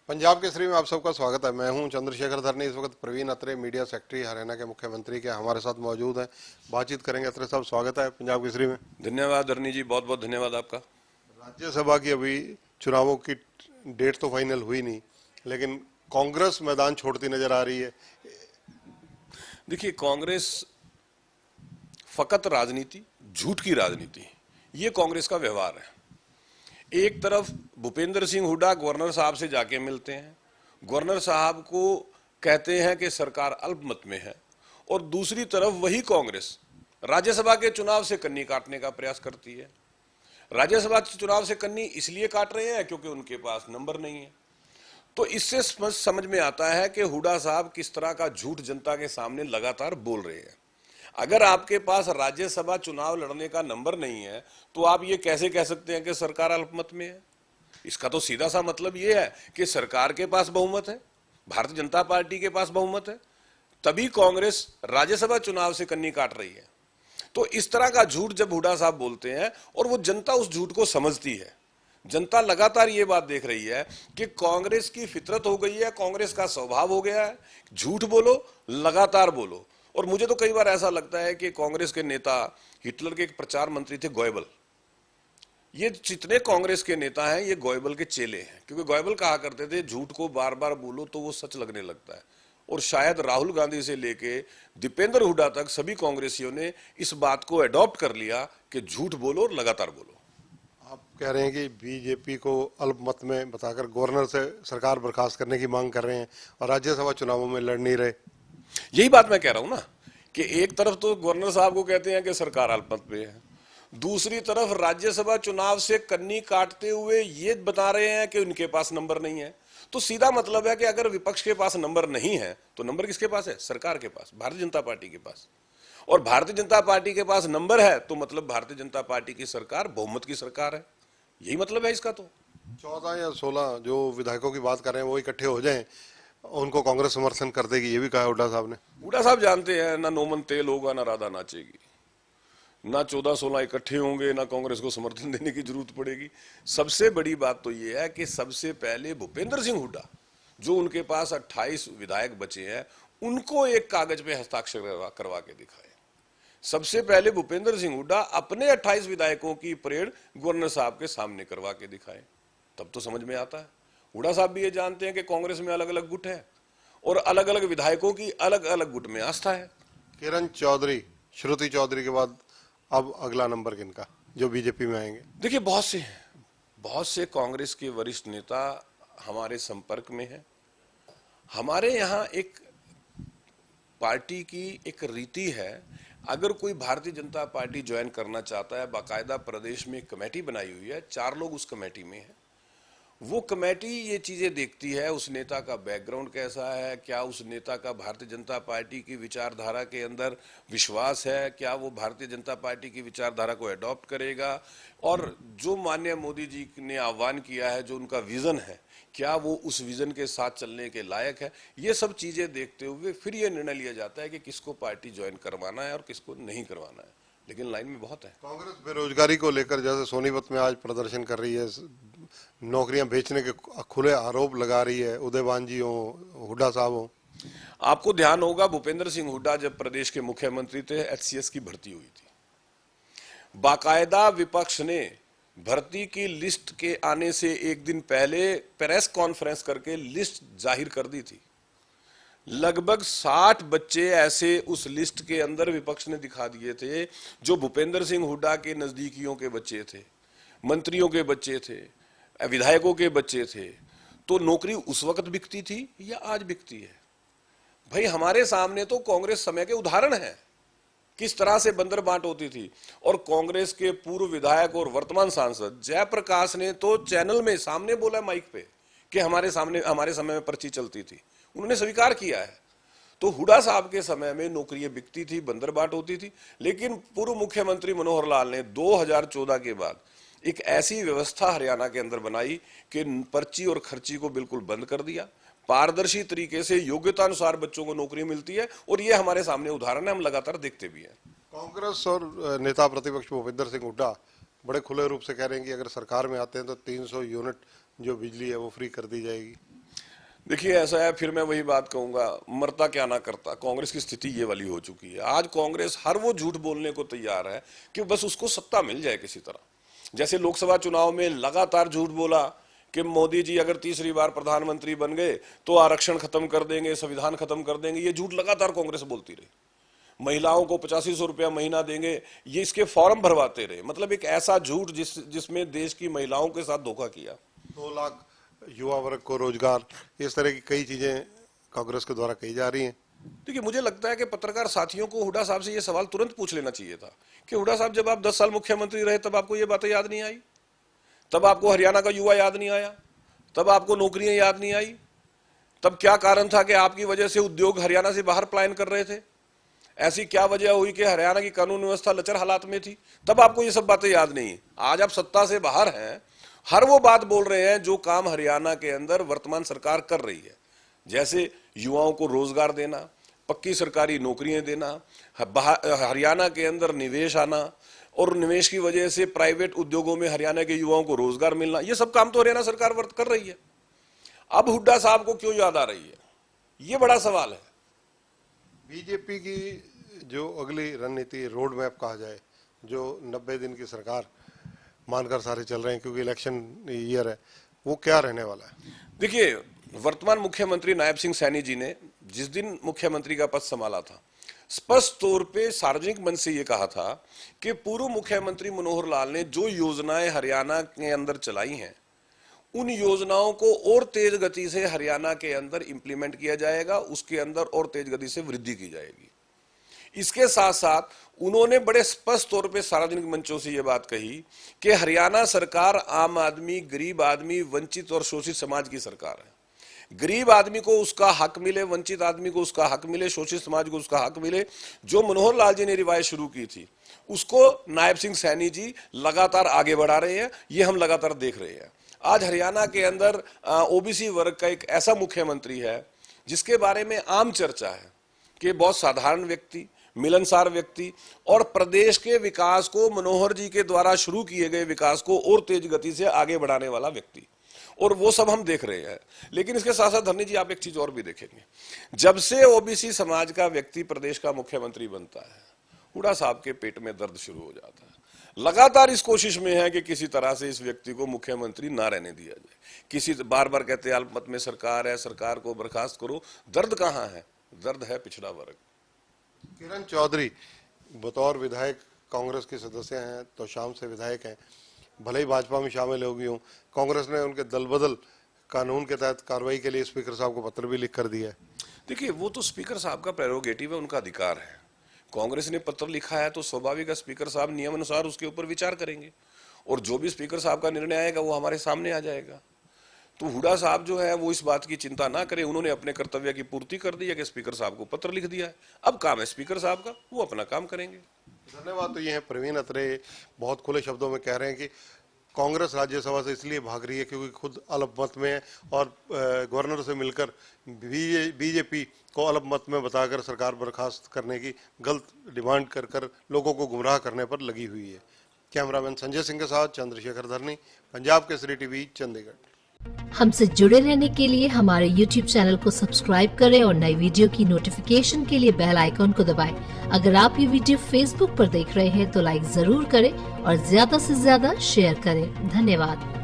पंजाब केसरी में आप सबका स्वागत है। मैं हूं चंद्रशेखर धरनी। इस वक्त प्रवीण अत्रे, मीडिया सेक्रेटरी हरियाणा के मुख्यमंत्री के हमारे साथ मौजूद हैं। बातचीत करेंगे। अत्रे साहब, स्वागत है पंजाब केसरी में। धन्यवाद धरनी जी, बहुत बहुत धन्यवाद आपका। राज्यसभा की अभी चुनावों की डेट तो फाइनल हुई नहीं, लेकिन कांग्रेस मैदान छोड़ती नजर आ रही है। देखिए, कांग्रेस फकत राजनीति, झूठ की राजनीति, ये कांग्रेस का व्यवहार है। एक तरफ भूपेंद्र सिंह हुड्डा गवर्नर साहब से जाके मिलते हैं, गवर्नर साहब को कहते हैं कि सरकार अल्पमत में है, और दूसरी तरफ वही कांग्रेस राज्यसभा के चुनाव से कन्नी काटने का प्रयास करती है। राज्यसभा के चुनाव से कन्नी इसलिए काट रहे हैं क्योंकि उनके पास नंबर नहीं है। तो इससे समझ में आता है कि हुड्डा साहब किस तरह का झूठ जनता के सामने लगातार बोल रहे हैं। अगर आपके पास राज्यसभा चुनाव लड़ने का नंबर नहीं है तो आप ये कैसे कह सकते हैं कि सरकार अल्पमत में है? इसका तो सीधा सा मतलब ये है कि सरकार के पास बहुमत है, भारतीय जनता पार्टी के पास बहुमत है, तभी कांग्रेस राज्यसभा चुनाव से कन्नी काट रही है। तो इस तरह का झूठ जब हुड्डा साहब बोलते हैं और वो जनता उस झूठ को समझती है, जनता लगातार ये बात देख रही है कि कांग्रेस की फितरत हो गई है, कांग्रेस का स्वभाव हो गया है, झूठ बोलो, लगातार बोलो। और मुझे तो कई बार ऐसा लगता है कि कांग्रेस के नेता, हिटलर के एक प्रचार मंत्री थे गोएबल, ये जितने कांग्रेस के नेता हैं ये गोएबल के चेले हैं, क्योंकि गोएबल कहा करते थे झूठ को बार बार बोलो तो वो सच लगने लगता है। और शायद राहुल गांधी से लेके दीपेंद्र हुड्डा तक सभी कांग्रेसियों ने इस बात को अडॉप्ट कर लिया कि झूठ बोलो और लगातार बोलो। आप कह रहे हैं कि बीजेपी को अल्पमत में बताकर गवर्नर से सरकार बर्खास्त करने की मांग कर रहे हैं और राज्यसभा चुनावों में लड़ नहीं रहे। यही बात मैं कह रहा हूं ना कि एक तरफ तो गवर्नर साहब को कहते हैं कि सरकार अल्पमत में है, दूसरी तरफ राज्यसभा चुनाव से कन्नी काटते हुए ये बता रहे हैं कि उनके पास नंबर नहीं है। तो सीधा मतलब है कि अगर विपक्ष के पास नंबर नहीं है तो नंबर किसके पास है? सरकार के पास, भारतीय जनता पार्टी के पास। और भारतीय जनता पार्टी के पास नंबर है तो मतलब भारतीय जनता पार्टी की सरकार बहुमत की सरकार है, यही मतलब है इसका। तो 14 या 16 जो विधायकों की बात कर रहे हैं वो इकट्ठे हो जाएं, उनको कांग्रेस समर्थन कर देगी, ये भी कहा हुड्डा साहब ने। हुड्डा साहब जानते हैं ना नोमन तेल होगा ना राधा नाचेगी, ना 14-16 इकट्ठे होंगे, ना कांग्रेस को समर्थन देने की जरूरत पड़ेगी। सबसे बड़ी बात तो यह है कि सबसे पहले भूपेंद्र सिंह हुड्डा, जो उनके पास 28 विधायक बचे हैं, उनको एक कागज पे हस्ताक्षर करवा के दिखाए। सबसे पहले भूपेंद्र सिंह हुड्डा अपने 28 विधायकों की परेड गवर्नर साहब के सामने करवा के दिखाए, तब तो समझ में आता है। हुड्डा साहब भी ये जानते हैं कि कांग्रेस में अलग अलग गुट है और अलग अलग विधायकों की अलग अलग गुट में आस्था है। किरण चौधरी, श्रुति चौधरी के बाद अब अगला नंबर किनका जो बीजेपी में आएंगे? देखिए, बहुत से कांग्रेस के वरिष्ठ नेता हमारे संपर्क में हैं। हमारे यहाँ एक पार्टी की एक रीति है, अगर कोई भारतीय जनता पार्टी ज्वाइन करना चाहता है, बाकायदा प्रदेश में एक कमेटी बनाई हुई है, 4 लोग उस कमेटी में हैं। वो कमेटी ये चीजें देखती है, उस नेता का बैकग्राउंड कैसा है, क्या उस नेता का भारतीय जनता पार्टी की विचारधारा के अंदर विश्वास है, क्या वो भारतीय जनता पार्टी की विचारधारा को अडॉप्ट करेगा, और जो माननीय मोदी जी ने आह्वान किया है, जो उनका विजन है, क्या वो उस विजन के साथ चलने के लायक है। ये सब चीजें देखते हुए फिर ये निर्णय लिया जाता है कि किसको पार्टी ज्वाइन करवाना है और किसको नहीं करवाना है। लेकिन लाइन में बहुत है। कांग्रेस बेरोजगारी को लेकर जैसे सोनीपत में आज प्रदर्शन कर रही है, नौकरियां बेचने के खुले आरोप लगा रही है, उदयवान जी हो, हुड्डा साहब हो। आपको ध्यान होगा, भूपेंद्र सिंह हुड्डा जब प्रदेश के मुख्यमंत्री थे, एचसीएस की भर्ती हुई थी। बाकायदा विपक्ष ने भर्ती की लिस्ट के आने से एक दिन पहले प्रेस कॉन्फ्रेंस करके लिस्ट जाहिर कर दी थी। लगभग 60 बच्चे ऐसे उस लिस्ट के अंदर विपक्ष ने दिखा दिए थे जो भूपेंद्र सिंह हुड्डा के नजदीकियों के बच्चे थे, मंत्रियों के बच्चे थे, विधायकों के बच्चे थे। तो नौकरी उस वक्त बिकती थी या आज बिकती है? भाई, हमारे सामने तो कांग्रेस समय के उदाहरण है, किस तरह से बंदर बांट होती थी। और कांग्रेस के पूर्व विधायक और वर्तमान सांसद जयप्रकाश ने तो चैनल में सामने बोला माइक पे कि हमारे समय में पर्ची चलती थी, उन्होंने स्वीकार किया है। तो हुड्डा साहब के समय में नौकरियां बिकती थी, बंदर बांट होती थी। लेकिन पूर्व मुख्यमंत्री मनोहर लाल ने 2014 के बाद एक ऐसी व्यवस्था हरियाणा के अंदर बनाई कि पर्ची और खर्ची को बिल्कुल बंद कर दिया। पारदर्शी तरीके से योग्यता अनुसार बच्चों को नौकरी मिलती है, और ये हमारे सामने उदाहरण है, हम लगातार देखते भी हैं। कांग्रेस और नेता प्रतिपक्ष भूपेंद्र सिंह हुड्डा बड़े खुले रूप से कह रहे हैं कि अगर सरकार में आते हैं तो 300 यूनिट जो बिजली है वो फ्री कर दी जाएगी। देखिए ऐसा है, फिर मैं वही बात कहूंगा, मरता क्या ना करता। कांग्रेस की स्थिति ये वाली हो चुकी है। आज कांग्रेस हर वो झूठ बोलने को तैयार है कि बस उसको सत्ता मिल जाए किसी तरह। जैसे लोकसभा चुनाव में लगातार झूठ बोला कि मोदी जी अगर तीसरी बार प्रधानमंत्री बन गए तो आरक्षण खत्म कर देंगे, संविधान खत्म कर देंगे। ये झूठ लगातार कांग्रेस बोलती रही। महिलाओं को 8500 रुपया महीना देंगे, ये इसके फॉर्म भरवाते रहे। मतलब एक ऐसा झूठ जिसमें देश की महिलाओं के साथ धोखा किया। 2 लाख युवा वर्ग को रोजगार, इस तरह की कई चीजें कांग्रेस के द्वारा कही जा रही हैं। देखिए मुझे लगता है कि पत्रकार साथियों को हुड्डा साहब से ये सवाल तुरंत पूछ लेना चाहिए था कि हुड्डा साहब जब आप 10 साल मुख्यमंत्री रहे तब आपको ये बातें याद नहीं आई? तब आपको हरियाणा का युवा याद नहीं आया? तब आपको नौकरियां याद नहीं आई? तब क्या कारण था कि आपकी वजह से उद्योग हरियाणा से बाहर पलायन कर रहे थे? ऐसी क्या वजह हुई कि हरियाणा की कानून व्यवस्था लचर हालात में थी? तब आपको ये सब बातें याद नहीं है। आज आप सत्ता से बाहर हैं, हर वो बात बोल रहे हैं जो काम हरियाणा के अंदर वर्तमान सरकार कर रही है। जैसे युवाओं को रोजगार देना, पक्की सरकारी नौकरियां देना, हरियाणा के अंदर निवेश आना और निवेश की वजह से प्राइवेट उद्योगों में हरियाणा के युवाओं को रोजगार मिलना, ये सब काम तो हरियाणा सरकार कर रही है। अब हुड्डा साहब को क्यों याद आ रही है, ये बड़ा सवाल है। बीजेपी की जो अगली रणनीति, रोड मैप कहा जाए, जो 90 दिन की सरकार मानकर सारे चल रहे हैं क्योंकि इलेक्शन ईयर है, वो क्या रहने वाला है? देखिए वर्तमान मुख्यमंत्री नायब सिंह सैनी जी ने जिस दिन मुख्यमंत्री का पद संभाला था, स्पष्ट तौर पे सार्वजनिक मंच से ये कहा था कि पूर्व मुख्यमंत्री मनोहर लाल ने जो योजनाएं हरियाणा के अंदर चलाई हैं, उन योजनाओं को और तेज गति से हरियाणा के अंदर इंप्लीमेंट किया जाएगा, उसके अंदर और तेज गति से वृद्धि की जाएगी। इसके साथ साथ उन्होंने बड़े स्पष्ट तौर पे सार्वजनिक मंचों से यह बात कही कि हरियाणा सरकार आम आदमी, गरीब आदमी, वंचित और शोषित समाज की सरकार है। गरीब आदमी को उसका हक मिले, वंचित आदमी को उसका हक मिले, शोषित समाज को उसका हक मिले। जो मनोहर लाल जी ने रिवायत शुरू की थी उसको नायब सिंह सैनी जी लगातार आगे बढ़ा रहे हैं, ये हम लगातार देख रहे हैं। आज हरियाणा के अंदर ओबीसी वर्ग का एक ऐसा मुख्यमंत्री है जिसके बारे में आम चर्चा है कि बहुत साधारण व्यक्ति, मिलनसार व्यक्ति और प्रदेश के विकास को, मनोहर जी के द्वारा शुरू किए गए विकास को और तेज गति से आगे बढ़ाने वाला व्यक्ति, और वो सब हम देख रहे हैं। लेकिन इसके साथ साथ धरनी जी आप एक चीज और भी देखेंगे, जब से ओबीसी समाज का व्यक्ति प्रदेश का मुख्यमंत्री बनता है, हुड्डा साहब के पेट में दर्द शुरू हो जाता है। लगातार इस कोशिश में है कि किसी तरह से इस व्यक्ति को मुख्यमंत्री ना रहने दिया जाए। किसी बार बार कहते हैं अल्पमत में सरकार है, सरकार को बर्खास्त करो। दर्द कहाँ है? दर्द है पिछड़ा वर्ग। किरण चौधरी बतौर विधायक कांग्रेस के सदस्य हैं, तो शाम से विधायक हैं, भले ही भाजपा में शामिल हो गई हूँ, कांग्रेस ने उनके दल बदल कानून के तहत कार्रवाई के लिए स्पीकर साहब को पत्र भी लिख कर दिया है। देखिए वो तो स्पीकर साहब का प्रेरोगेटिव है, उनका अधिकार है। कांग्रेस ने पत्र लिखा है तो स्वाभाविक है स्पीकर साहब नियम अनुसार उसके ऊपर विचार करेंगे और जो भी स्पीकर साहब का निर्णय आएगा वो हमारे सामने आ जाएगा। तो हुड्डा साहब जो है वो इस बात की चिंता ना करें, उन्होंने अपने कर्तव्य की पूर्ति कर दी है कि स्पीकर साहब को पत्र लिख दिया है। अब काम है स्पीकर साहब का, वो अपना काम करेंगे। धन्यवाद। तो ये है प्रवीण अत्रे, बहुत खुले शब्दों में कह रहे हैं कि कांग्रेस राज्यसभा से इसलिए भाग रही है क्योंकि खुद अल्पमत में है और गवर्नर से मिलकर बीजेपी को अल्पमत में बताकर सरकार बर्खास्त करने की गलत डिमांड कर लोगों को गुमराह करने पर लगी हुई है। कैमरामैन संजय सिंह के साथ चंद्रशेखर धरनी, पंजाब केसरी टीवी, चंडीगढ़। हमसे जुड़े रहने के लिए हमारे YouTube चैनल को सब्सक्राइब करें और नई वीडियो की नोटिफिकेशन के लिए बेल आइकॉन को दबाएं। अगर आप ये वीडियो Facebook पर देख रहे हैं तो लाइक जरूर करें और ज्यादा से ज्यादा शेयर करें। धन्यवाद।